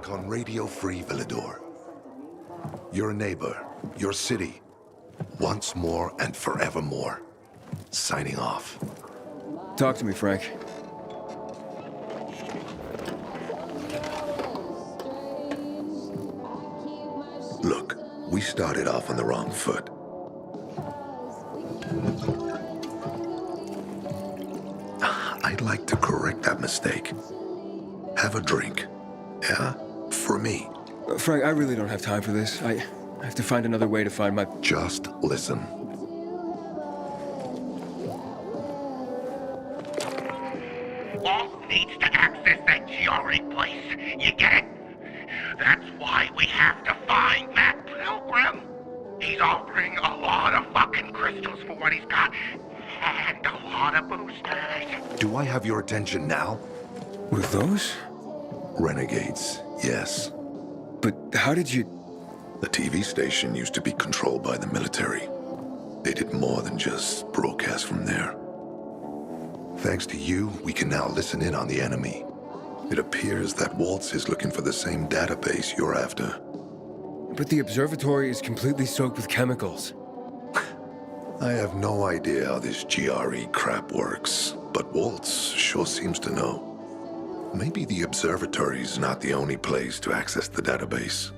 On Radio Free Villador. Your neighbor, your city, once more and forevermore. Signing off. Talk to me, Frank. Look, we started off on the wrong foot. I'd like to correct that mistake. Have a drink. Yeah? For me. Frank, I really don't have time for this. I have to find another way to find my... Just listen. Walt needs to access that GRE place. You get it? That's why we have to find that pilgrim. He's offering a lot of fucking crystals for what he's got. And a lot of boosters. Do I have your attention now? With those? Renegades, yes. But how did you... The TV station used to be controlled by the military. They did more than just broadcast from there. Thanks to you, we can now listen in on the enemy. It appears that Waltz is looking for the same database you're after. But the observatory is completely soaked with chemicals. I have no idea how this GRE crap works, but Waltz sure seems to know. Maybe the observatory's not the only place to access the database.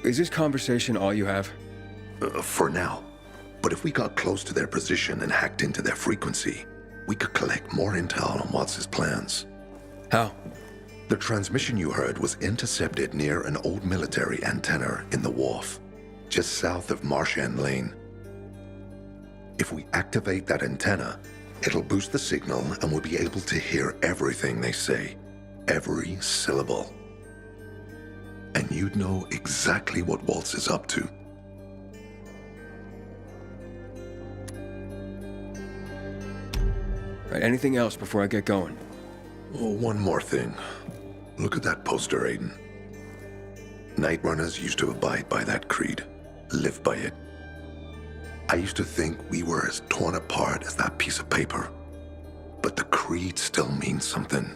Is this conversation all you have? For now. But if we got close to their position and hacked into their frequency, we could collect more intel on Watts' plans. How? The transmission you heard was intercepted near an old military antenna in the wharf, just south of Marsh End Lane. If we activate that antenna, it'll boost the signal and we'll be able to hear everything they say. Every syllable. And you'd know exactly what Waltz is up to. Right, anything else before I get going? Oh, one more thing. Look at that poster, Aiden. Nightrunners used to abide by that creed. Live by it. I used to think we were as torn apart as that piece of paper. But the creed still means something.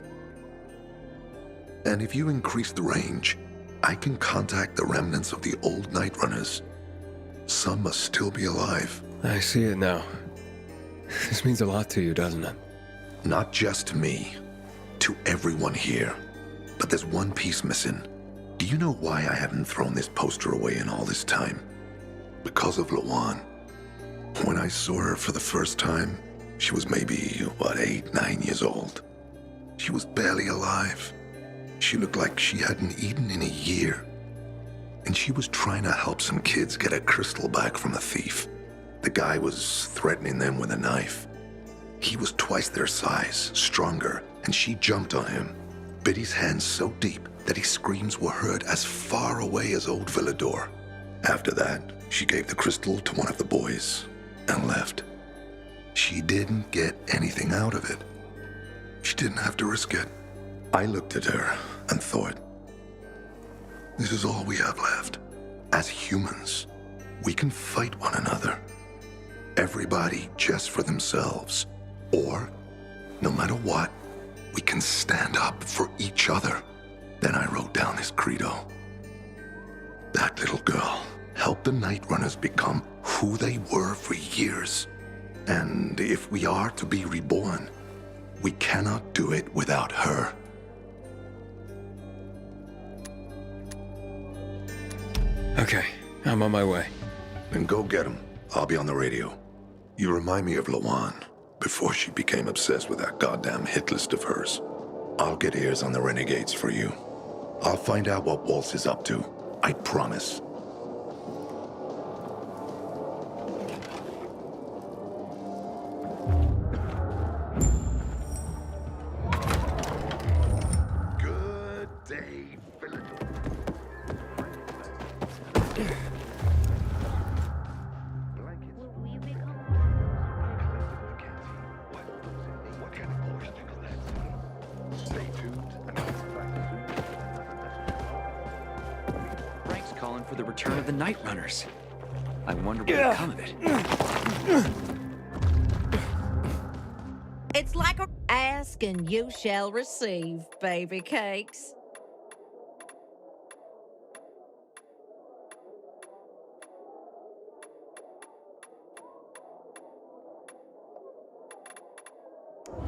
And if you increase the range, I can contact the remnants of the old Nightrunners. Some must still be alive. I see it now. This means a lot to you, doesn't it? Not just to me. To everyone here. But there's one piece missing. Do you know why I haven't thrown this poster away in all this time? Because of Lawan. When I saw her for the first time, she was maybe, 8, 9 years old. She was barely alive. She looked like she hadn't eaten in a year. and she was trying to help some kids get a crystal back from a thief. The guy was threatening them with a knife. He was twice their size, stronger, and she jumped on him, bit his hand so deep that his screams were heard as far away as Old Villador. After that, she gave the crystal to one of the boys and left. She didn't get anything out of it. She didn't have to risk it. I looked at her and thought, this is all we have left. As humans, we can fight one another. Everybody just for themselves. Or, no matter what, we can stand up for each other. Then I wrote down this credo. That little girl helped the NIGHTRUNNERS become who they were for years. And if we are to be reborn, we cannot do it without her. Okay, I'm on my way. Then go get him. I'll be on the radio. You remind me of Lawan, before she became obsessed with that goddamn hit list of hers. I'll get ears on the renegades for you. I'll find out what Waltz is up to. I promise. Good day, Calling for the return of the NIGHTRUNNERS. I wonder what will come of it. It's like a ask and you shall receive, baby cakes.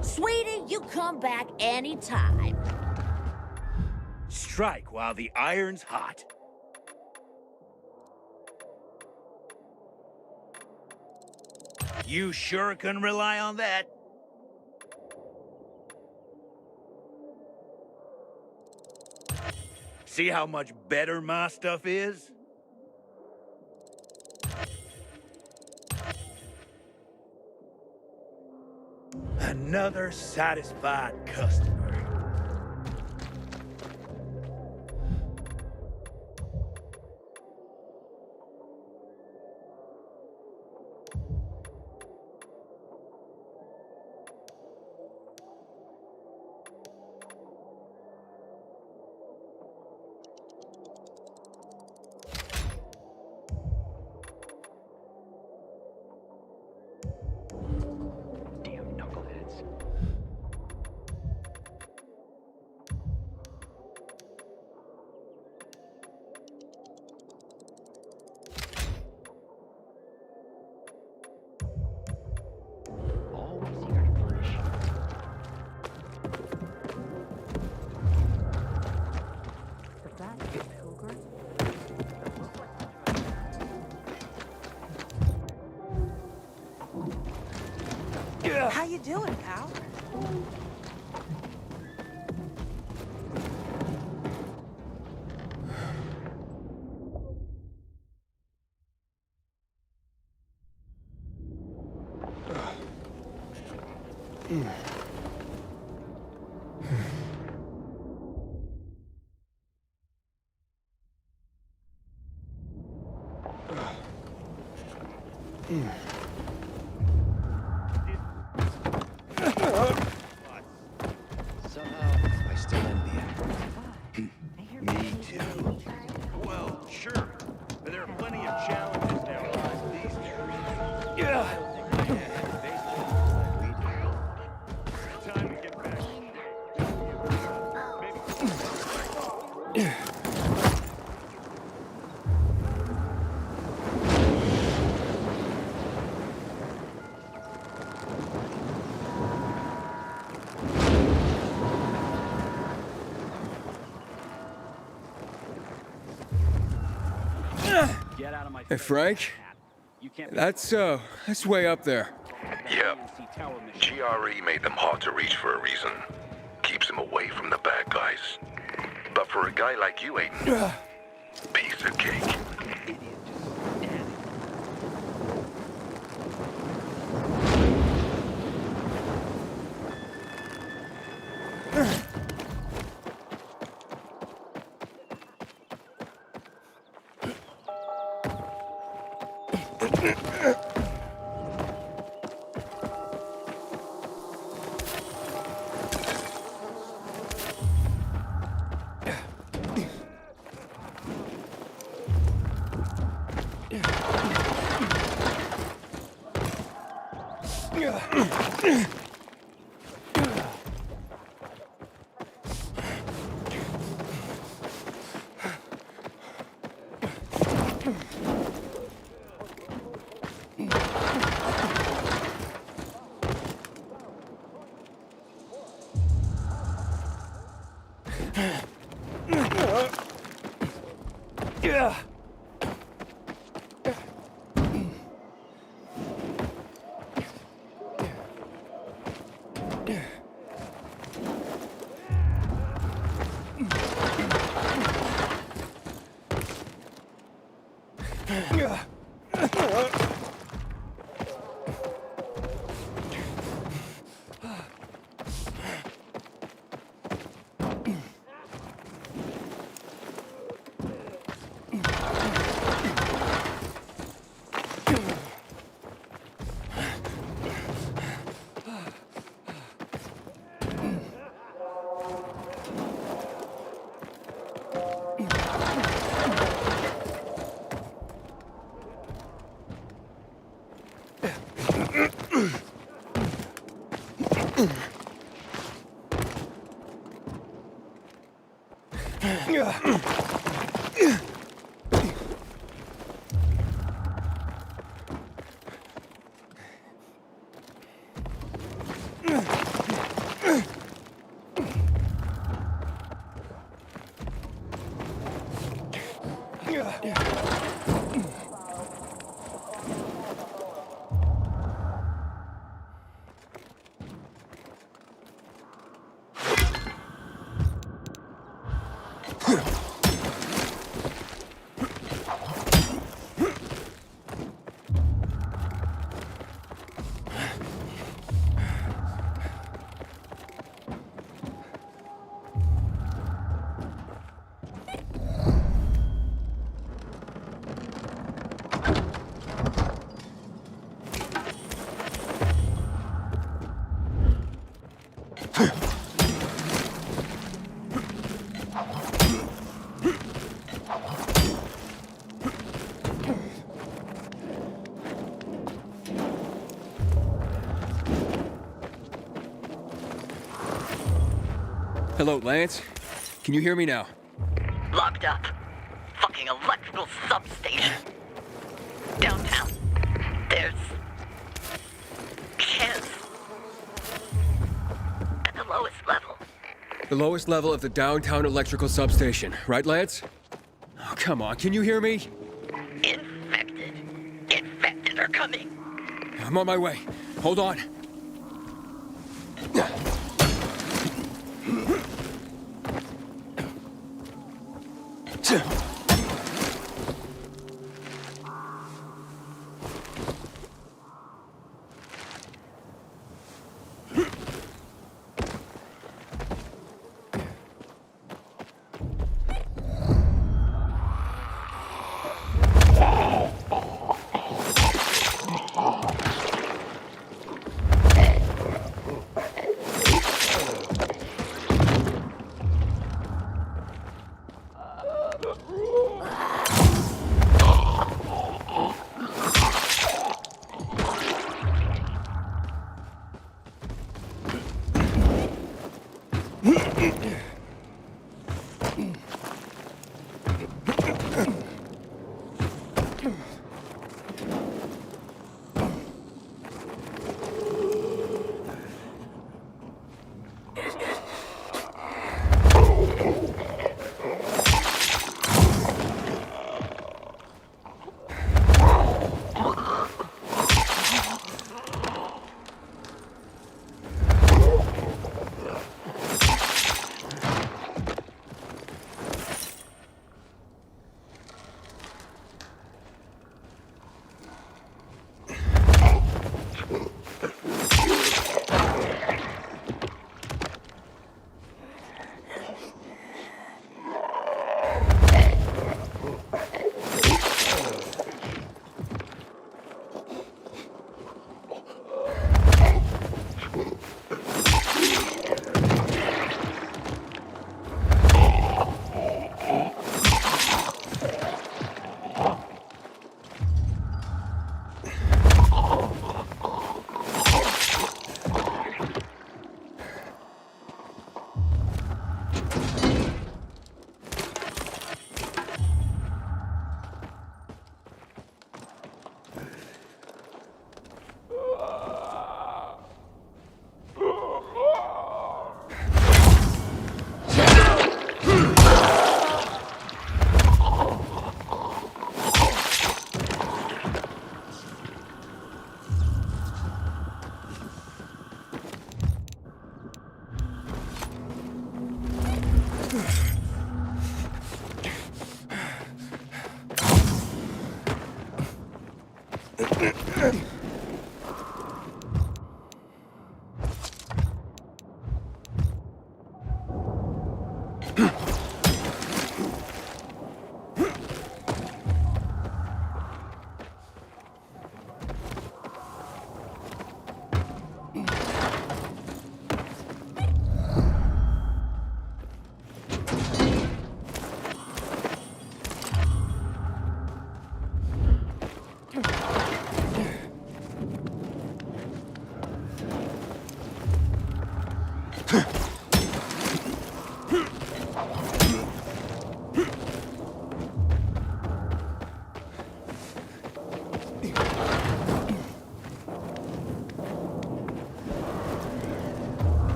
Sweetie, you come back anytime. Strike while the iron's hot. You sure can rely on that. See how much better my stuff is? Another satisfied customer. How you doing, pal? Somehow, I still envy it. Me too. Well, sure. But there are plenty of challenges down behind these trees. Yeah. I don't think I have baseball like we do. Time to get back. Maybe. Hey, Frank? That's way up there. Yep. GRE made them hard to reach for a reason. Keeps them away from the bad guys. But for a guy like you, Aiden, Piece of cake. Hello, Lance? Can you hear me now? Locked up. Fucking electrical substation. Downtown. There's kids. At the lowest level. The lowest level of the downtown electrical substation, right, Lance? Oh, come on, can you hear me? Infected. Infected are coming. I'm on my way. Hold on.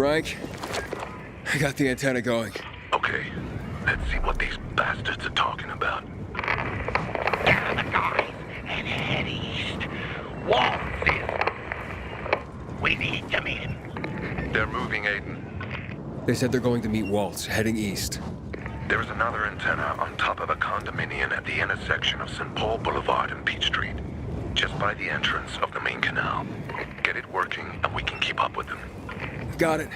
Frank, I got the antenna going. Okay, let's see what these bastards are talking about. Gather the guys and head east. Waltz is... We need to meet him. They're moving, Aiden. They said they're going to meet Waltz, heading east. There's another antenna on top of a condominium at the intersection of St. Paul Boulevard and Peach Street, just by the entrance of the main canal. Get it working, and we can keep up with them. Got it.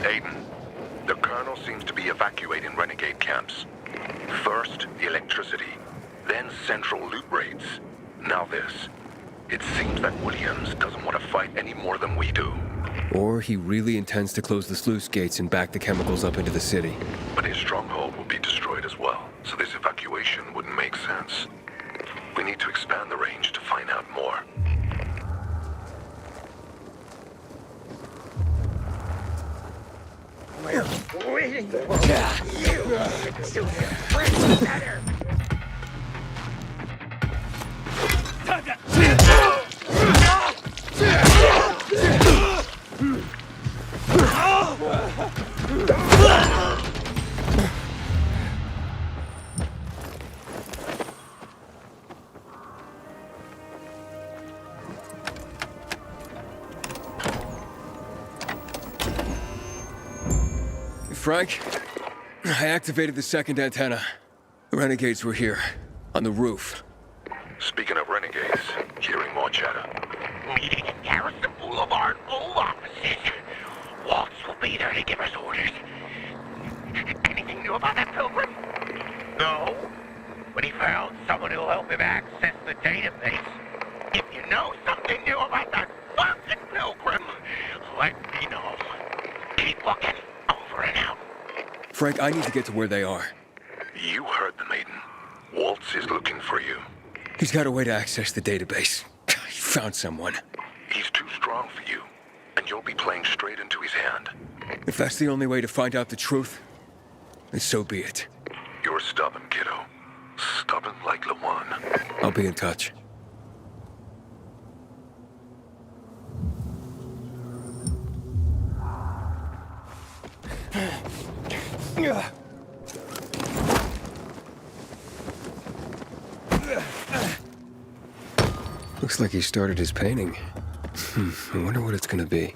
Aiden, the Colonel seems to be evacuating renegade camps. First, the electricity, then central loot raids. Now this. It seems that Williams doesn't want to fight any more than we do. Or he really intends to close the sluice gates and back the chemicals up into the city. But his stronghold will be destroyed as well, so this evacuation wouldn't make sense. We need to expand the range to find out more. We're waiting for you to impress better. Frank, I activated the second antenna. The renegades were here, on the roof. Speaking of renegades, hearing more chatter. Meeting in Garrison Boulevard, old offices. Waltz will be there to give us orders. Anything new about that pilgrim? No. But he found someone who'll help him access the database. If you know something new about that fucking pilgrim, let me know. Keep looking. Over and out. Frank, I need to get to where they are. You heard them, Aiden. Waltz is looking for you. He's got a way to access the database. He found someone. He's too strong for you, and you'll be playing straight into his hand. If that's the only way to find out the truth, then so be it. You're stubborn, kiddo. Stubborn like Lawan. I'll be in touch. Looks like he started his painting. I wonder what it's gonna be.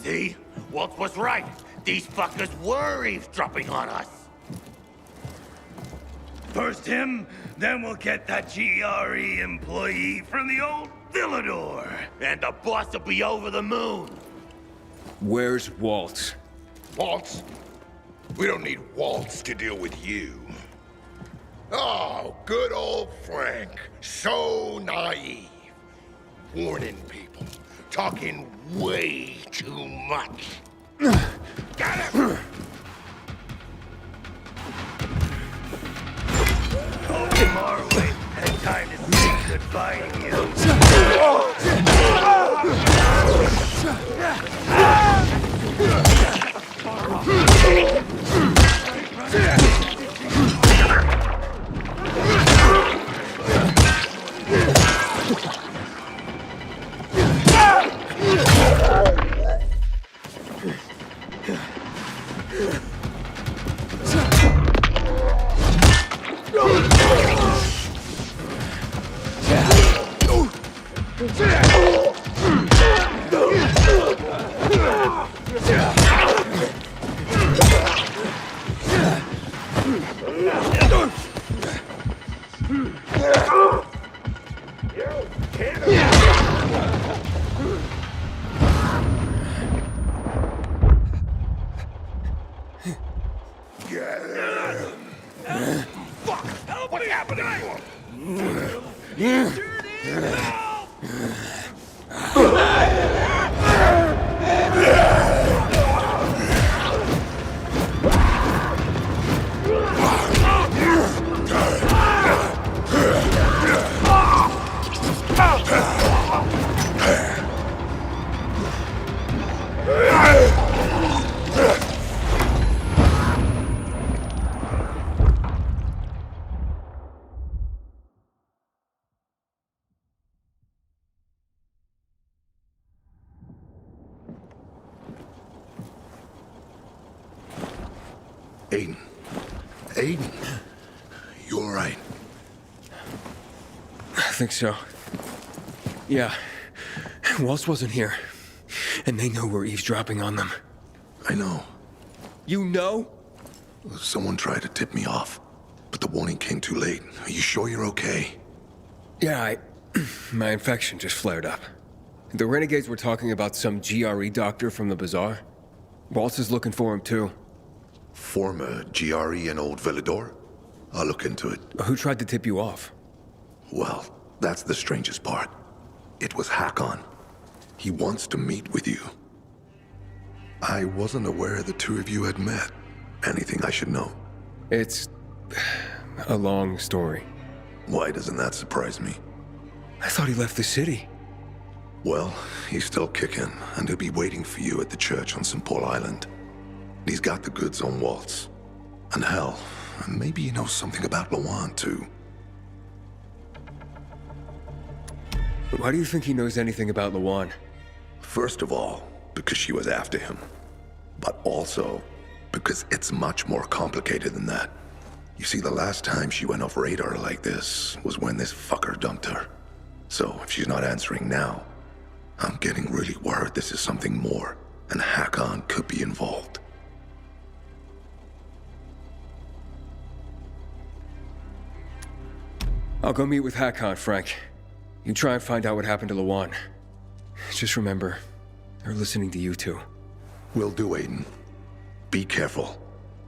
See? Waltz was right. These fuckers were eavesdropping on us. First him, then we'll get that GRE employee from the old Villador. And the boss will be over the moon. Where's Waltz? Waltz? We don't need Waltz to deal with you. Oh, good old Frank. So naive. warning people. Talking way too much. Got him! Okay, Marley. Had time to say goodbye to you. What's happening to him? Aiden. Aiden. You all right? I think so. Yeah. Waltz wasn't here. And they know we're eavesdropping on them. I know. You know? Someone tried to tip me off, but the warning came too late. Are you sure you're okay? Yeah, my infection just flared up. The renegades were talking about some GRE doctor from the bazaar. Waltz is looking for him too. Former GRE in Old Villador? I'll look into it. Who tried to tip you off? Well, that's the strangest part. It was Hakon. He wants to meet with you. I wasn't aware the two of you had met. Anything I should know? It's a long story. Why doesn't that surprise me? I thought he left the city. Well, he's still kicking, and he'll be waiting for you at the church on St. Paul Island. He's got the goods on Waltz. And hell, maybe he knows something about Lawan, too. Why do you think he knows anything about Lawan? First of all, because she was after him. But also, because it's much more complicated than that. You see, the last time she went off radar like this was when this fucker dumped her. So, if she's not answering now, I'm getting really worried this is something more, and Hakon could be involved. I'll go meet with Hakon, Frank. You try and find out what happened to Lawan. Just remember, they're listening to you two. Will do, Aiden. Be careful.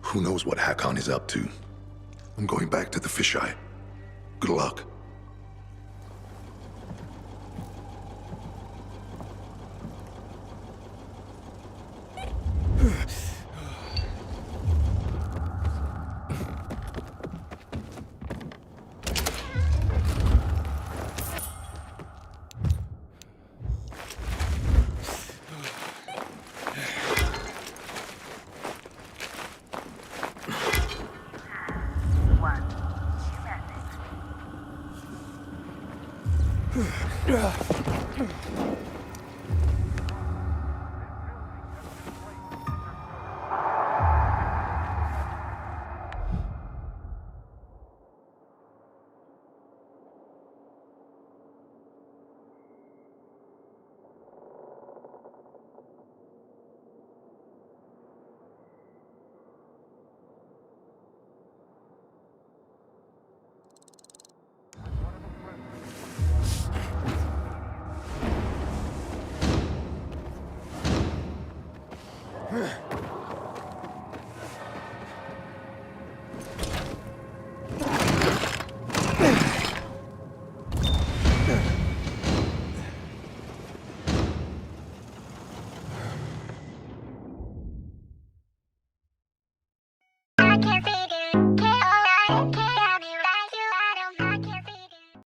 Who knows what Hakon is up to? I'm going back to the fisheye. Good luck.